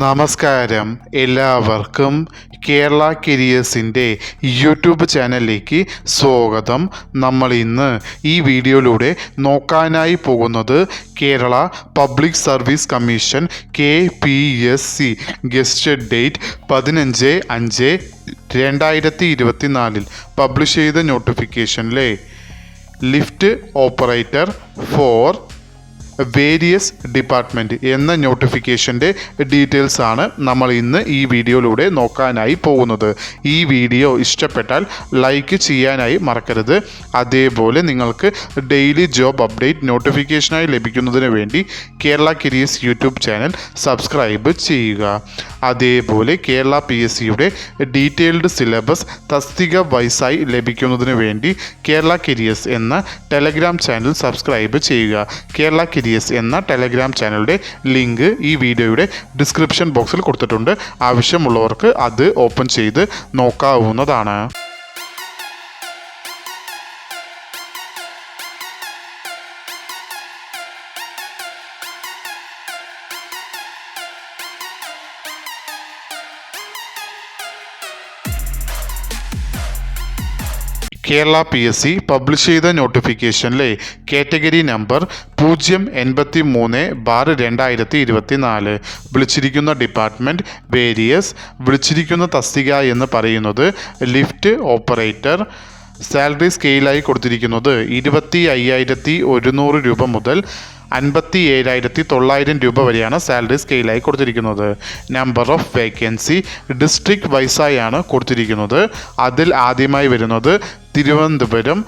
നമസ്കാരം, എല്ലാവർക്കും കേരള കരിയേഴ്സിൻ്റെ യൂട്യൂബ് ചാനലിലേക്ക് സ്വാഗതം. നമ്മൾ ഇന്ന് ഈ വീഡിയോയിലൂടെ നോക്കാനായി പോകുന്നത് Kerala public service commission KPSC gazetted date 15/5/2024 publish ചെയ്ത നോട്ടിഫിക്കേഷനിലെ lift operator for various department എന്ന നോട്ടിഫിക്കേഷൻ്റെ ഡീറ്റെയിൽസ് ആണ് നമ്മൾ ഇന്ന് ഈ വീഡിയോയിലൂടെ നോക്കാനായി പോകുന്നത്. ഈ വീഡിയോ ഇഷ്ടപ്പെട്ടാൽ ലൈക്ക് ചെയ്യാനായി മറക്കരുത്. അതേപോലെ നിങ്ങൾക്ക് ഡെയിലി ജോബ് അപ്ഡേറ്റ് നോട്ടിഫിക്കേഷനായി ലഭിക്കുന്നതിന് വേണ്ടി Kerala careers YouTube channel subscribe ചെയ്യുക. അതേപോലെ കേരള PSCയുടെ ഡീറ്റെയിൽഡ് സിലബസ് തസ്തിക വൈസായി ലഭിക്കുന്നതിന് വേണ്ടി കേരള കരിയേഴ്സ് എന്ന ടെലഗ്രാം ചാനൽ സബ്സ്ക്രൈബ് ചെയ്യുക. കേരള എന്ന ടെലഗ്രാം ചാനലിൻ്റെ ലിങ്ക് ഈ വീഡിയോയുടെ ഡിസ്ക്രിപ്ഷൻ ബോക്സിൽ കൊടുത്തിട്ടുണ്ട്. ആവശ്യമുള്ളവർക്ക് അത് ഓപ്പൺ ചെയ്ത് നോക്കാവുന്നതാണ്. കേരള PSC പബ്ലിഷ് ചെയ്ത നോട്ടിഫിക്കേഷനിലെ കാറ്റഗറി നമ്പർ 083/2024 വിളിച്ചിരിക്കുന്ന ഡിപ്പാർട്ട്മെൻറ്റ് വേരിയസ്, വിളിച്ചിരിക്കുന്ന തസ്തിക എന്ന് പറയുന്നത് ലിഫ്റ്റ് ഓപ്പറേറ്റർ. സാലറി സ്കെയിലായി കൊടുത്തിരിക്കുന്നത് 25,100 രൂപ മുതൽ 57,900 രൂപ വരെയാണ് സാലറി സ്കെയിലായി കൊടുത്തിരിക്കുന്നത്. നമ്പർ ഓഫ് വേക്കൻസി ഡിസ്ട്രിക്ട് വൈസായാണ് കൊടുത്തിരിക്കുന്നത്. അതിൽ ആദ്യമായി വരുന്നത് Thiruvananthapuram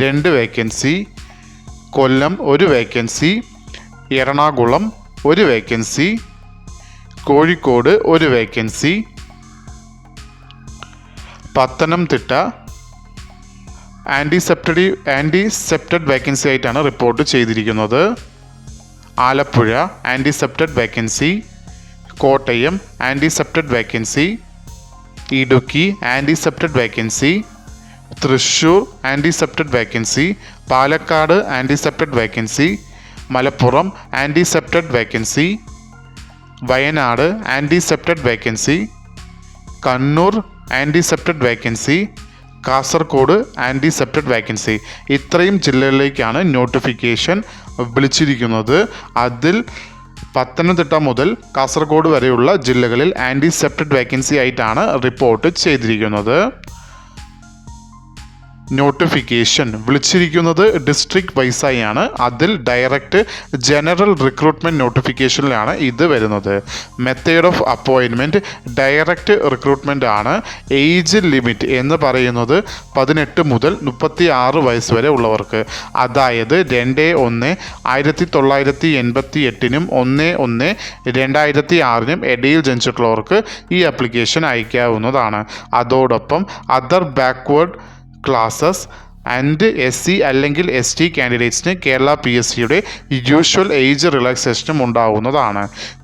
2 vacancy, Kollam 1 vacancy, Ernakulam 1 vacancy, Kozhikode 1 vacancy, Pathanamthitta anticipated vacancy ആയിട്ടാണ് റിപ്പോർട്ട് ചെയ്തിരിക്കുന്നത്. Alappuzha anticipated vacancy, Kottayam anticipated vacancy, Idukki anticipated vacancy, Thrissur anticipated vacancy, Palakkad anticipated vacancy, Malappuram anticipated vacancy, Wayanad anticipated vacancy, Kannur anticipated vacancy, Kasaragod anticipated vacancy. ഇത്രയും ജില്ലകളിലേക്കാണ് നോട്ടിഫിക്കേഷൻ വിളിച്ചിരിക്കുന്നത്. അതിൽ പത്തനംതിട്ട മുതൽ കാസർഗോഡ് വരെയുള്ള ജില്ലകളിൽ ആൻറ്റിസെപ്റ്റഡ് വേക്കൻസി ആയിട്ടാണ് റിപ്പോർട്ട് ചെയ്തിരിക്കുന്നത്. നോട്ടിഫിക്കേഷൻ വിളിച്ചിരിക്കുന്നത് ഡിസ്ട്രിക്ട് വൈസായാണ്. അതിൽ ഡയറക്റ്റ് ജനറൽ റിക്രൂട്ട്മെൻറ്റ് നോട്ടിഫിക്കേഷനിലാണ് ഇത് വരുന്നത്. Method of appointment direct recruitment ആണ്. ഏജ് ലിമിറ്റ് എന്ന് പറയുന്നത് 18 മുതൽ 36 വയസ്സ് വരെ ഉള്ളവർക്ക്, അതായത് 2/1/1988 1/1/2006 ഇടയിൽ ജനിച്ചിട്ടുള്ളവർക്ക് ഈ ആപ്ലിക്കേഷൻ അയക്കാവുന്നതാണ്. അതോടൊപ്പം other backward classes and SC അല്ലെങ്കിൽ ST കാൻഡിഡേറ്റ്സിന് കേരള PSCയുടെ യൂഷ്വൽ ഏജ് റിലാക്സേഷനും ഉണ്ടാവുന്നതാണ്.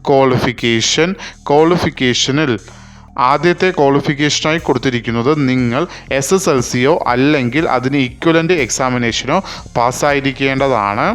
ക്വാളിഫിക്കേഷനിൽ ആദ്യത്തെ ക്വാളിഫിക്കേഷനായി കൊടുത്തിരിക്കുന്നത് നിങ്ങൾ SSLCയോ അല്ലെങ്കിൽ അതിന് ഈക്വലൻ്റ് എക്സാമിനേഷനോ പാസ്സായിരിക്കേണ്ടതാണ്.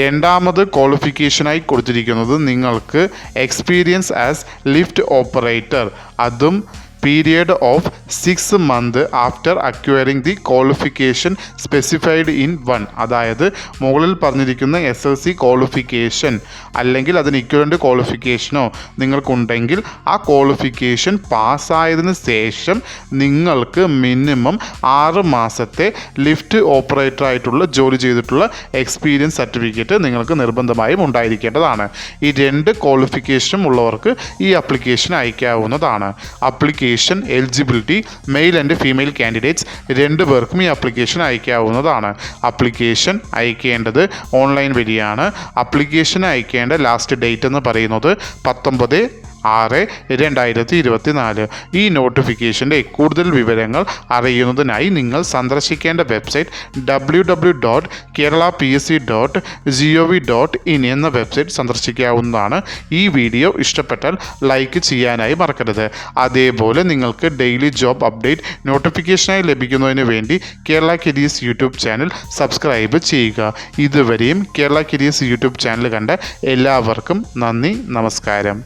രണ്ടാമത് ക്വാളിഫിക്കേഷനായി കൊടുത്തിരിക്കുന്നത് നിങ്ങൾക്ക് എക്സ്പീരിയൻസ് ആസ് ലിഫ്റ്റ് ഓപ്പറേറ്റർ, അതും period of 6 months after acquiring the qualification specified in 1. അതായത് മുകളിൽ പറഞ്ഞിരിക്കുന്ന SLC ക്വാളിഫിക്കേഷൻ അല്ലെങ്കിൽ അതിന് ഇക്വലൻ്റ് ക്വാളിഫിക്കേഷനോ നിങ്ങൾക്കുണ്ടെങ്കിൽ ആ ക്വാളിഫിക്കേഷൻ പാസ്സായതിനു ശേഷം നിങ്ങൾക്ക് മിനിമം 6 മാസത്തെ ലിഫ്റ്റ് ഓപ്പറേറ്ററായിട്ടുള്ള ജോലി ചെയ്തിട്ടുള്ള എക്സ്പീരിയൻസ് സർട്ടിഫിക്കറ്റ് നിങ്ങൾക്ക് നിർബന്ധമായും ഉണ്ടായിരിക്കേണ്ടതാണ്. ഈ 2 ക്വാളിഫിക്കേഷനും ഉള്ളവർക്ക് ഈ ആപ്ലിക്കേഷൻ അയക്കാവുന്നതാണ്. Application eligibility male and female candidates 2 പേർക്കും ഈ ആപ്ലിക്കേഷൻ അയക്കാവുന്നതാണ്. ആപ്ലിക്കേഷൻ അയക്കേണ്ടത് ഓൺലൈൻ വഴിയാണ്. ആപ്ലിക്കേഷൻ അയക്കേണ്ട ലാസ്റ്റ് ഡേറ്റ് എന്ന് പറയുന്നത് 19/6/2024. ഈ നോട്ടിഫിക്കേഷൻ്റെ കൂടുതൽ വിവരങ്ങൾ അറിയുന്നതിനായി നിങ്ങൾ സന്ദർശിക്കേണ്ട വെബ്സൈറ്റ് www.keralapsc.gov.in എന്ന വെബ്സൈറ്റ് സന്ദർശിക്കാവുന്നതാണ്. ഈ വീഡിയോ ഇഷ്ടപ്പെട്ടാൽ ലൈക്ക് ചെയ്യാനായി മറക്കരുത്. അതേപോലെ നിങ്ങൾക്ക് ഡെയിലി ജോബ് അപ്ഡേറ്റ് നോട്ടിഫിക്കേഷനായി ലഭിക്കുന്നതിന് വേണ്ടി Kerala careers YouTube channel subscribe ചെയ്യുക. ഇതുവരെയും കേരള കരിയേഴ്സ് യൂട്യൂബ് ചാനൽ കണ്ട എല്ലാവർക്കും നന്ദി, നമസ്കാരം.